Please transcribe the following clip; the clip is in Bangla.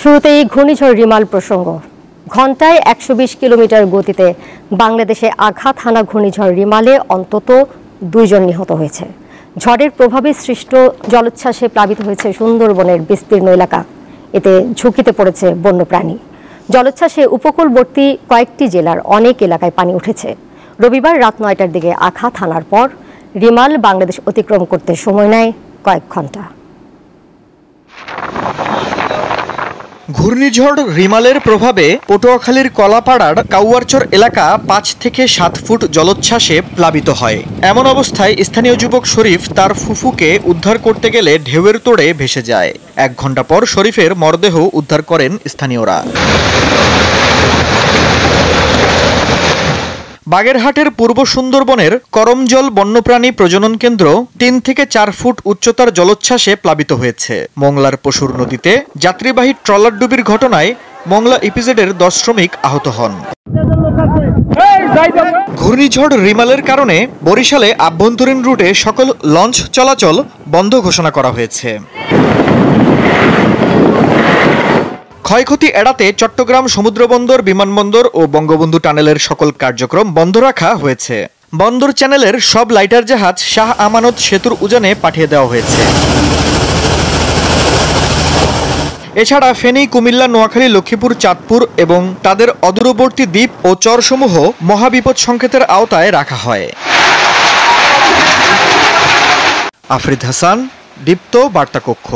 শুরুতেই ঘূর্ণিঝড় রিমাল প্রসঙ্গ। ঘন্টায় ১২০ কিলোমিটার গতিতে বাংলাদেশে আঘাত হানা ঘূর্ণিঝড় রিমালে অন্তত ২ জন নিহত হয়েছে। ঝড়ের প্রভাবে সৃষ্ট জলোচ্ছ্বাসে প্লাবিত হয়েছে সুন্দরবনের বিস্তীর্ণ এলাকা। এতে ঝুঁকিতে পড়েছে বন্যপ্রাণী। জলোচ্ছ্বাসে উপকূলবর্তী কয়েকটি জেলার অনেক এলাকায় পানি উঠেছে। রবিবার রাত ৯টার দিকে আঘাত হানার পর রিমাল বাংলাদেশ অতিক্রম করতে সময় নেয় কয়েক ঘন্টা। ঘূর্ণিঝড় রিমালের প্রভাবে পটুয়াখালীর কলাপাড়ার কাউয়ারচর এলাকা ৫ থেকে ৭ ফুট জলোচ্ছ্বাসে প্লাবিত হয়। এমন অবস্থায় স্থানীয় যুবক শরীফ তার ফুফুকে উদ্ধার করতে গেলে ঢেউয়ের তোড়ে ভেসে যায়। ১ ঘন্টা পর শরীফের মরদেহ উদ্ধার করেন স্থানীয়রা। বাগেরহাটের পূর্ব সুন্দরবনের করমজল বন্যপ্রাণী প্রজনন কেন্দ্র ৩ থেকে ৪ ফুট উচ্চতার জলোচ্ছ্বাসে প্লাবিত হয়েছে। মংলার পশুর নদীতে যাত্রীবাহী ট্রলার ডুবির ঘটনায় মংলা ইপিজেডের ১০ শ্রমিক আহত হন। ঘূর্ণিঝড় রিমালের কারণে বরিশালে আভ্যন্তরীণ রুটে সকল লঞ্চ চলাচল বন্ধ ঘোষণা করা হয়েছে। ক্ষয়ক্ষতি এড়াতে চট্টগ্রাম সমুদ্রবন্দর, বিমানবন্দর ও বঙ্গবন্ধু টানেলের সকল কার্যক্রম বন্ধ রাখা হয়েছে। বন্দর চ্যানেলের সব লাইটার জাহাজ শাহ আমানত সেতুর উজানে পাঠিয়ে দেওয়া হয়েছে। এছাড়া ফেনী, কুমিল্লা, নোয়াখালী, লক্ষ্মীপুর, চাঁদপুর এবং তাদের অদূরবর্তী দ্বীপ ও চরসমূহ মহাবিপদ সংকেতের আওতায় রাখা হয়। আফরিদ হাসান, দীপ্ত বার্তা কক্ষ।